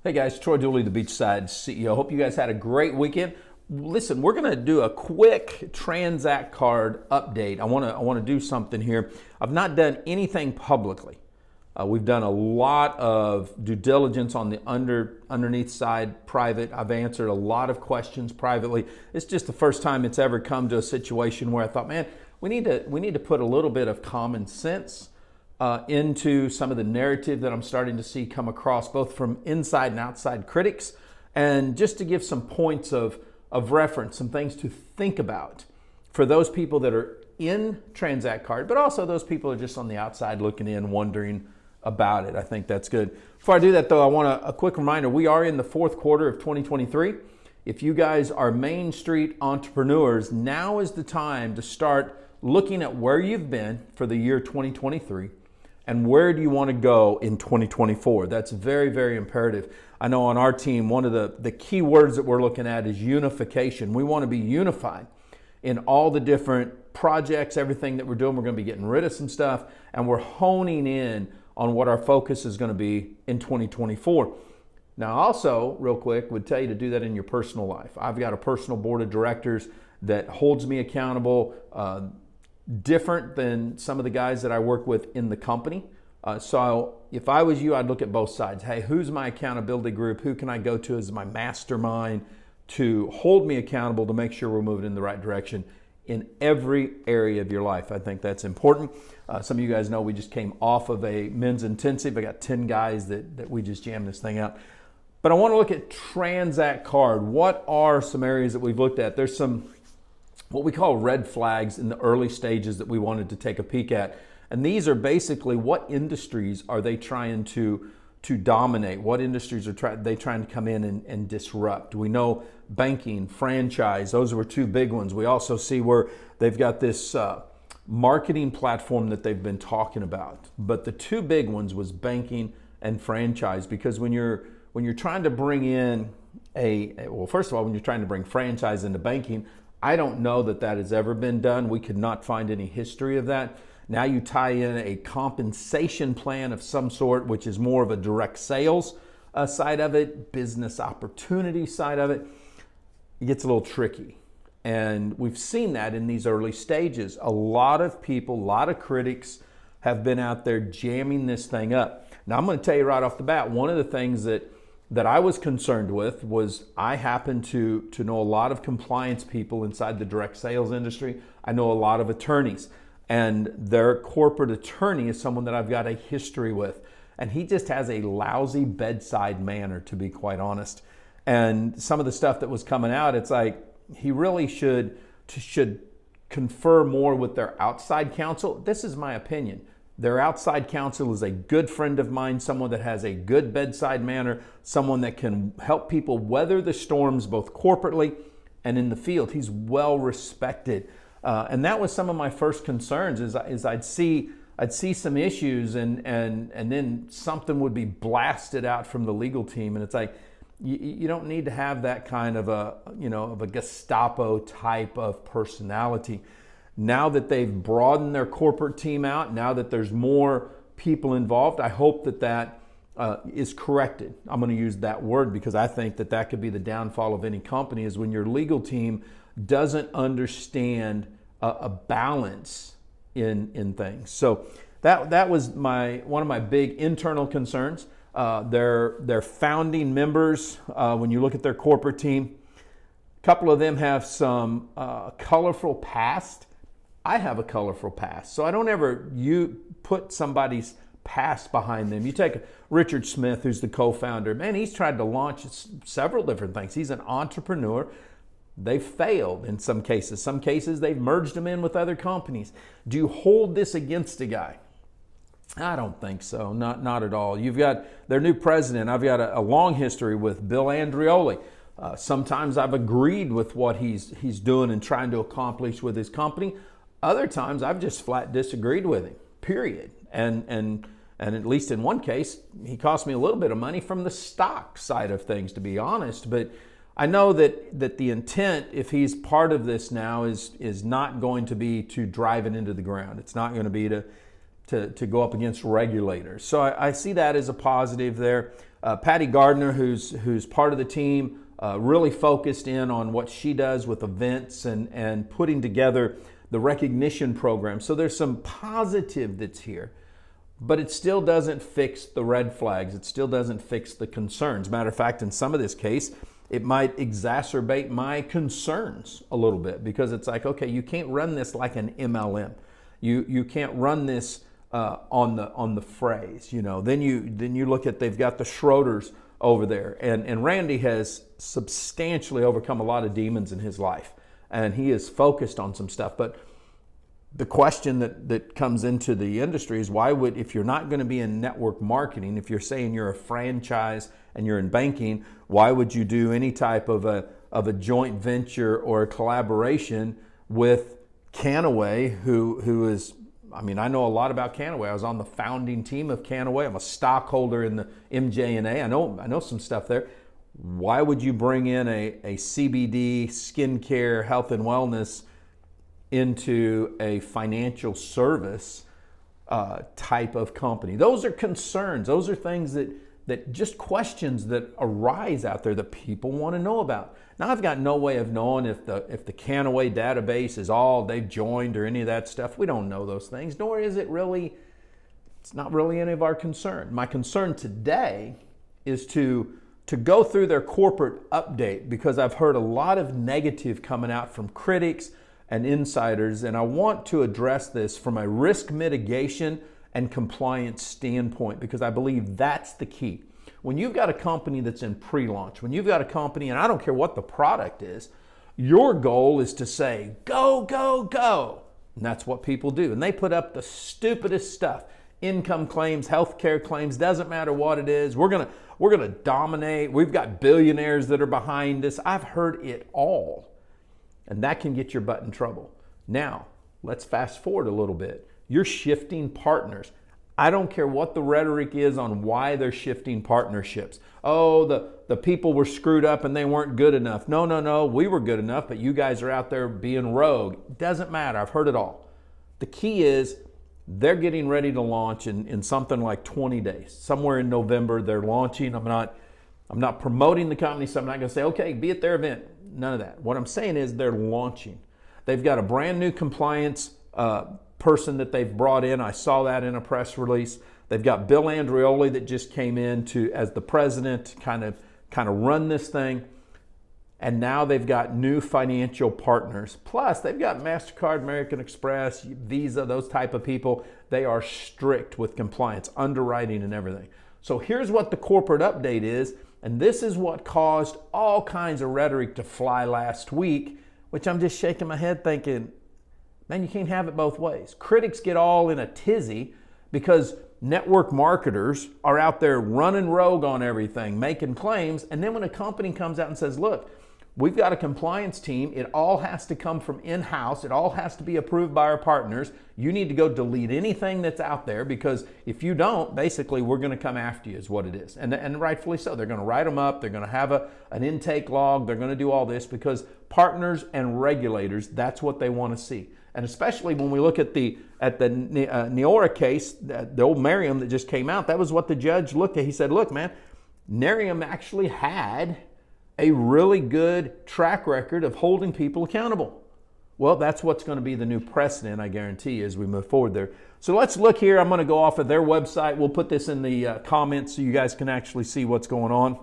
Hey guys, Troy Dooley, the Beachside CEO. Hope you guys had a great weekend. Listen, we're going to do a quick Tranzact Card update. I want to do something here. I've not done anything publicly. We've done a lot of due diligence on the underneath side, private. I've answered a lot of questions privately. It's just the first time it's ever come to a situation where I thought, man, we need to put a little bit of common sense into some of the narrative that I'm starting to see come across, both from inside and outside critics, and just to give some points of reference, some things to think about for those people that are in Tranzact Card, but also those people who are just on the outside looking in, wondering about it. I think that's good. Before I do that, though, I want a quick reminder. We are in the fourth quarter of 2023. If you guys are Main Street entrepreneurs, now is the time to start looking at where you've been for the year 2023. And where do you want to go in 2024? That's very, very imperative. I know on our team, one of the key words that we're looking at is unification. We want to be unified in all the different projects, everything that we're doing. We're going to be getting rid of some stuff, and we're honing in on what our focus is going to be in 2024. Now, also, real quick, would tell you to do that in your personal life. I've got a personal board of directors that holds me accountable, different than some of the guys that I work with in the company. So if I was you, I'd look at both sides. Hey, who's my accountability group? Who can I go to as my mastermind to hold me accountable to make sure we're moving in the right direction in every area of your life? I think that's important. Some of you guys know we just came off of a men's intensive. I got 10 guys that we just jammed this thing out. But I want to look at Tranzact Card. What are some areas that we've looked at? There's some what we call red flags in the early stages that we wanted to take a peek at. And these are basically what industries are they trying to dominate? What industries are they trying to come in and disrupt? We know banking, franchise, those were two big ones. We also see where they've got this marketing platform that they've been talking about. But the two big ones was banking and franchise, because when you're trying to bring in well, first of all, when you're trying to bring franchise into banking, I don't know that has ever been done. We could not find any history of that. Now you tie in a compensation plan of some sort, which is more of a direct sales side of it, business opportunity side of it. It gets a little tricky. And we've seen that in these early stages. A lot of people, a lot of critics have been out there jamming this thing up. Now I'm going to tell you right off the bat, one of the things that I was concerned with was I happen to know a lot of compliance people inside the direct sales industry. I know a lot of attorneys, and their corporate attorney is someone that I've got a history with. And he just has a lousy bedside manner, to be quite honest. And some of the stuff that was coming out, it's like he really should confer more with their outside counsel. This is my opinion. Their outside counsel is a good friend of mine, someone that has a good bedside manner, someone that can help people weather the storms both corporately and in the field. He's well respected. And that was some of my first concerns is I'd see some issues and then something would be blasted out from the legal team. And it's like, you don't need to have that kind of a Gestapo type of personality. Now that they've broadened their corporate team out, now that there's more people involved, I hope that is corrected. I'm going to use that word because I think that could be the downfall of any company, is when your legal team doesn't understand a balance in things. So that was one of my big internal concerns. Their founding members, when you look at their corporate team, a couple of them have some colorful past. I have a colorful past, so I don't ever put somebody's past behind them. You take Richard Smith, who's the co-founder. Man, he's tried to launch several different things. He's an entrepreneur. They've failed in some cases. Some cases they've merged them in with other companies. Do you hold this against a guy? I don't think so. Not at all. You've got their new president. I've got a long history with Bill Andreoli. Sometimes I've agreed with what he's doing and trying to accomplish with his company. Other times I've just flat disagreed with him, period. And at least in one case, he cost me a little bit of money from the stock side of things, to be honest. But I know that the intent, if he's part of this now, is not going to be to drive it into the ground. It's not going to be to go up against regulators. So I see that as a positive there. Patty Gardner, who's part of the team, really focused in on what she does with events and putting together the recognition program. So there's some positive that's here, but it still doesn't fix the red flags. It still doesn't fix the concerns. Matter of fact, in some of this case, it might exacerbate my concerns a little bit, because it's like, okay, you can't run this like an MLM. You can't run this on the phrase, you know. Then you look at, they've got the Schroeders over there, and Randy has substantially overcome a lot of demons in his life, and he is focused on some stuff. But the question that comes into the industry is, why would, if you're not going to be in network marketing, if you're saying you're a franchise and you're in banking, why would you do any type of a joint venture or a collaboration with Canaway, who is, I mean, I know a lot about Canaway. I was on the founding team of Canaway. I'm a stockholder in the MJ&A. I know some stuff there. Why would you bring in a CBD, skincare, health and wellness into a financial service type of company? Those are concerns. Those are things that just questions that arise out there that people want to know about. Now, I've got no way of knowing if the Canaway database is all they've joined or any of that stuff. We don't know those things, nor is it really, it's not really any of our concern. My concern today is to go through their corporate update, because I've heard a lot of negative coming out from critics and insiders, and I want to address this from a risk mitigation and compliance standpoint, because I believe that's the key. When you've got a company that's in pre-launch, when you've got a company, and I don't care what the product is, your goal is to say, go, go, go. And that's what people do. And they put up the stupidest stuff. Income claims, healthcare claims, doesn't matter what it is. We're gonna dominate. We've got billionaires that are behind us. I've heard it all. And that can get your butt in trouble. Now, let's fast forward a little bit. You're shifting partners. I don't care what the rhetoric is on why they're shifting partnerships. Oh, the people were screwed up and they weren't good enough. No, we were good enough, but you guys are out there being rogue. Doesn't matter. I've heard it all. The key is they're getting ready to launch in something like 20 days. Somewhere in November, they're launching. I'm not promoting the company, so I'm not going to say, okay, be at their event. None of that. What I'm saying is they're launching. They've got a brand new compliance person that they've brought in. I saw that in a press release. They've got Bill Andreoli that just came in as the president, kind of run this thing. And now they've got new financial partners. Plus, they've got MasterCard, American Express, Visa, those type of people. They are strict with compliance, underwriting, and everything. So here's what the corporate update is. And this is what caused all kinds of rhetoric to fly last week, which I'm just shaking my head thinking, man, you can't have it both ways. Critics get all in a tizzy because network marketers are out there running rogue on everything, making claims. And then when a company comes out and says, look, we've got a compliance team. It all has to come from in-house. It all has to be approved by our partners. You need to go delete anything that's out there, because if you don't, basically we're going to come after you is what it is. And rightfully so. They're going to write them up. They're going to have an intake log. They're going to do all this because partners and regulators, that's what they want to see. And especially when we look at the Neora case, the old Merriam that just came out, that was what the judge looked at. He said, look, man, Merriam actually had a really good track record of holding people accountable. Well, that's what's going to be the new precedent, I guarantee, as we move forward there. So let's look here. I'm going to go off of their website. We'll put this in the comments so you guys can actually see what's going on.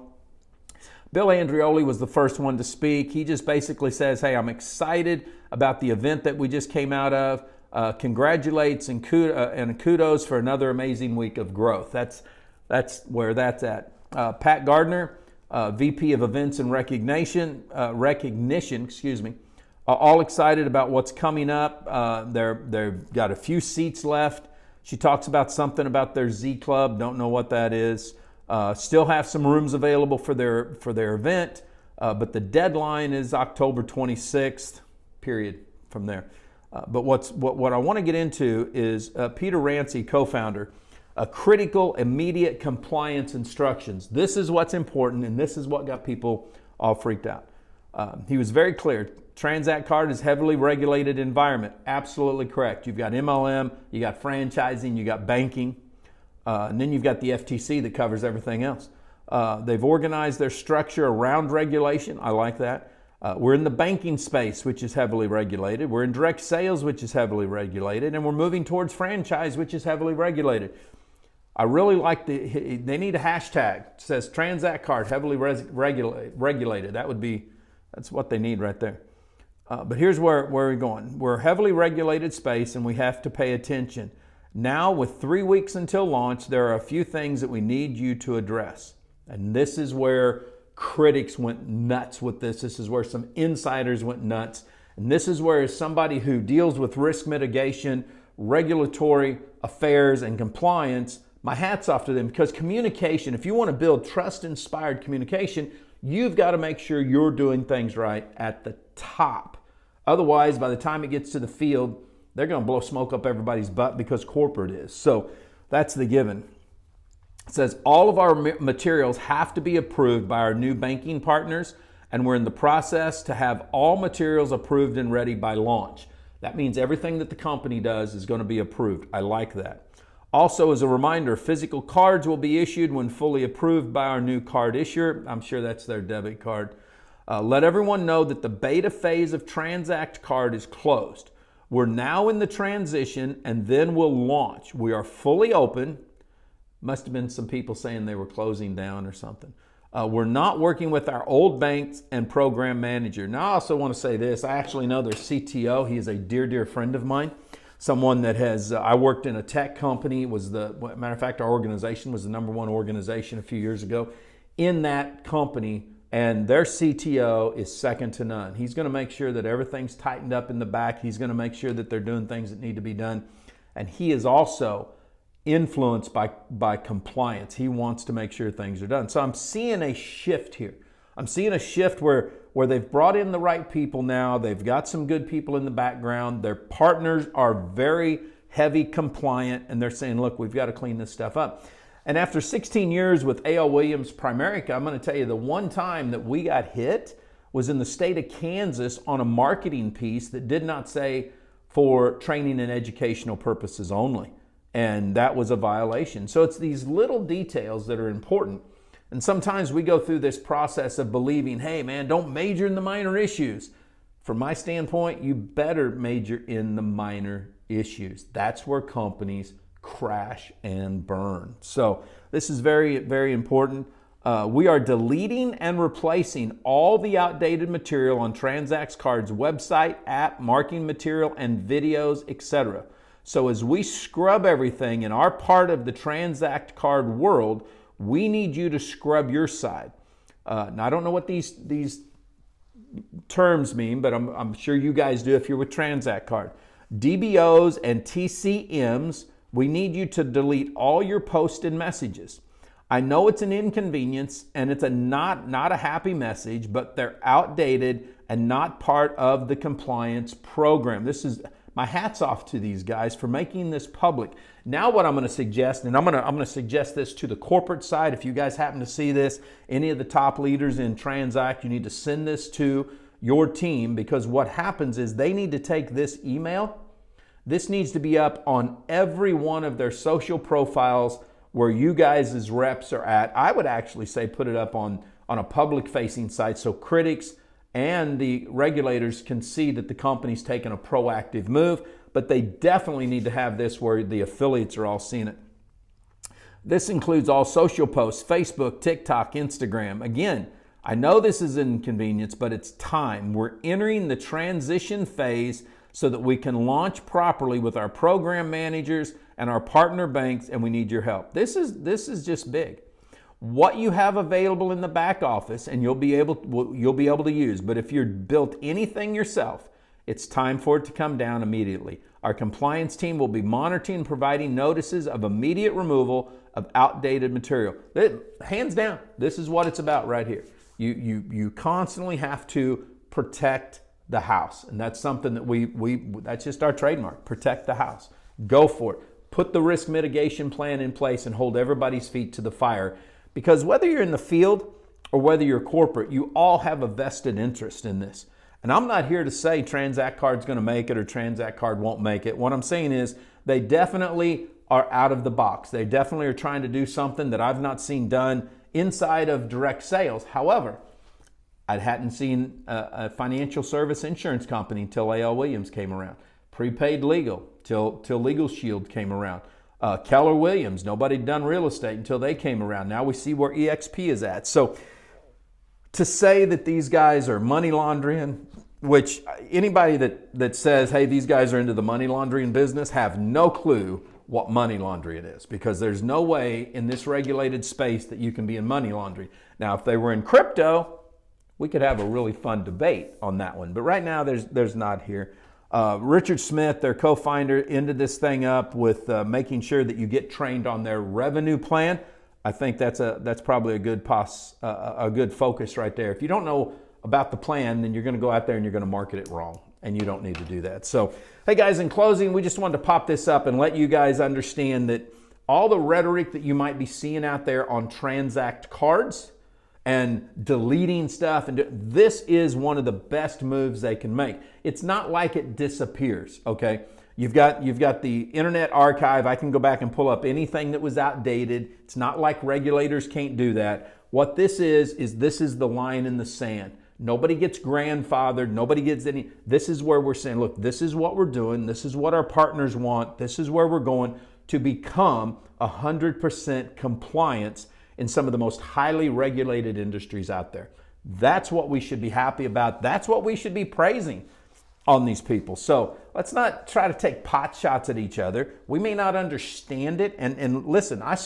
Bill Andreoli was the first one to speak. He just basically says, hey, I'm excited about the event that we just came out of. Congratulates and kudos for another amazing week of growth. That's where that's at. Pat Gardner, VP of Events and Recognition, all excited about what's coming up. They've got a few seats left. She talks about something about their Z Club. Don't know what that is. Still have some rooms available for their event, but the deadline is October 26th, period, from there. But what I want to get into is Peter Rancie, co-founder, critical immediate compliance instructions. This is what's important, and this is what got people all freaked out. He was very clear. Tranzact Card is heavily regulated environment. Absolutely correct. You've got MLM, you got franchising, you got banking. And then you've got the FTC that covers everything else. They've organized their structure around regulation. I like that. We're in the banking space, which is heavily regulated. We're in direct sales, which is heavily regulated. And we're moving towards franchise, which is heavily regulated. I really like they need a hashtag. It says Tranzact Card, heavily regulated. That's what they need right there. But here's where we're going. We're a heavily regulated space and we have to pay attention. Now, with 3 weeks until launch, there are a few things that we need you to address. And this is where critics went nuts with this. This is where some insiders went nuts. And this is where somebody who deals with risk mitigation, regulatory affairs, and compliance, my hat's off to them, because communication, if you want to build trust-inspired communication, you've got to make sure you're doing things right at the top. Otherwise, by the time it gets to the field, they're going to blow smoke up everybody's butt because corporate is. So that's the given. It says all of our materials have to be approved by our new banking partners, and we're in the process to have all materials approved and ready by launch. That means everything that the company does is going to be approved. I like that. Also, as a reminder, physical cards will be issued when fully approved by our new card issuer. I'm sure that's their debit card. Let everyone know that the beta phase of Tranzact Card is closed. We're now in the transition and then we'll launch. We are fully open. Must have been some people saying they were closing down or something. We're not working with our old banks and program manager. Now, I also want to say this. I actually know their CTO. He is a dear, dear friend of mine. Someone that has, I worked in a tech company, matter of fact, our organization was the #1 organization a few years ago in that company, and their CTO is second to none. He's going to make sure that everything's tightened up in the back. He's going to make sure that they're doing things that need to be done. And he is also influenced by compliance. He wants to make sure things are done. So I'm seeing a shift here. I'm seeing a shift where they've brought in the right people now. They've got some good people in the background. Their partners are very heavy compliant, and they're saying, look, we've got to clean this stuff up. And after 16 years with A.L. Williams Primerica, I'm going to tell you the one time that we got hit was in the state of Kansas on a marketing piece that did not say for training and educational purposes only. And that was a violation. So it's these little details that are important. And sometimes we go through this process of believing, hey man, don't major in the minor issues. From my standpoint, you better major in the minor issues. That's where companies crash and burn. So this is very, very important. We are deleting and replacing all the outdated material on Tranzact Card's website, app, marketing material, and videos, etc. So as we scrub everything in our part of the Tranzact Card world, we need you to scrub your side. Now, I don't know what these terms mean, but I'm sure you guys do if you're with Tranzact Card. DBOs and TCMs, we need you to delete all your posted messages. I know it's an inconvenience and it's not a happy message, but they're outdated and not part of the compliance program. This is my hat's off to these guys for making this public. Now what I'm going to suggest, and I'm going to suggest this to the corporate side. If you guys happen to see this, any of the top leaders in Tranzact, you need to send this to your team, because what happens is they need to take this email. This needs to be up on every one of their social profiles where you guys as reps are at. I would actually say put it up on a public facing site so critics and the regulators can see that the company's taken a proactive move, but they definitely need to have this where the affiliates are all seeing it. This includes all social posts, Facebook, TikTok, Instagram. Again, I know this is an inconvenience, but it's time. We're entering the transition phase so that we can launch properly with our program managers and our partner banks, and we need your help. This is just big. What you have available in the back office, and you'll be able to use. But if you've built anything yourself, it's time for it to come down immediately. Our compliance team will be monitoring and providing notices of immediate removal of outdated material. Hands down, this is what it's about right here. You constantly have to protect the house, and that's something that that's just our trademark. Protect the house. Go for it. Put the risk mitigation plan in place and hold everybody's feet to the fire. Because whether you're in the field or whether you're corporate, you all have a vested interest in this. And I'm not here to say Tranzact Card's going to make it or Tranzact Card won't make it. What I'm saying is they definitely are out of the box. They definitely are trying to do something that I've not seen done inside of direct sales. However, I hadn't seen a financial service insurance company until A.L. Williams came around. Prepaid legal till Legal Shield came around. Keller Williams, nobody had done real estate until they came around. Now we see where EXP is at. So to say that these guys are money laundering, which anybody that says, hey, these guys are into the money laundering business, have no clue what money laundering is, because there's no way in this regulated space that you can be in money laundering. Now, if they were in crypto, we could have a really fun debate on that one. But right now, there's not here. Richard Smith, their co-founder, ended this thing up with making sure that you get trained on their revenue plan. I think that's probably a good focus right there. If you don't know about the plan, then you're going to go out there and you're going to market it wrong, and you don't need to do that. So, hey guys, in closing, we just wanted to pop this up and let you guys understand that all the rhetoric that you might be seeing out there on Tranzact Cards and deleting stuff, and this is one of the best moves they can make. It's not like it disappears, okay? You've got the Internet Archive. I can go back and pull up anything that was outdated. It's not like regulators can't do that. What this is this is the line in the sand. Nobody gets grandfathered. Nobody gets any. This is where we're saying, look, this is what we're doing. This is what our partners want. This is where we're going to become 100% compliance in some of the most highly regulated industries out there. That's what we should be happy about. That's what we should be praising on these people. So let's not try to take pot shots at each other. We may not understand it. And listen, I've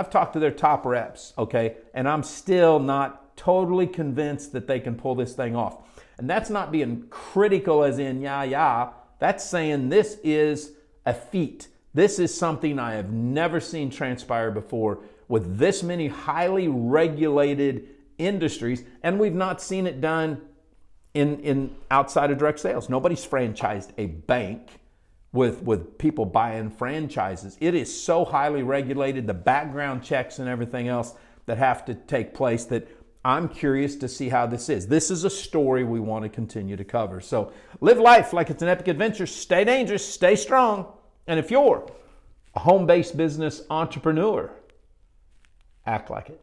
talked to their top reps, okay? And I'm still not totally convinced that they can pull this thing off. And that's not being critical as in, That's saying this is a feat. This is something I have never seen transpire before with this many highly regulated industries. And we've not seen it done in outside of direct sales. Nobody's franchised a bank with people buying franchises. It is so highly regulated, the background checks and everything else that have to take place, that I'm curious to see how this is. This is a story we want to continue to cover. So live life like it's an epic adventure. Stay dangerous, stay strong. And if you're a home-based business entrepreneur, act like it.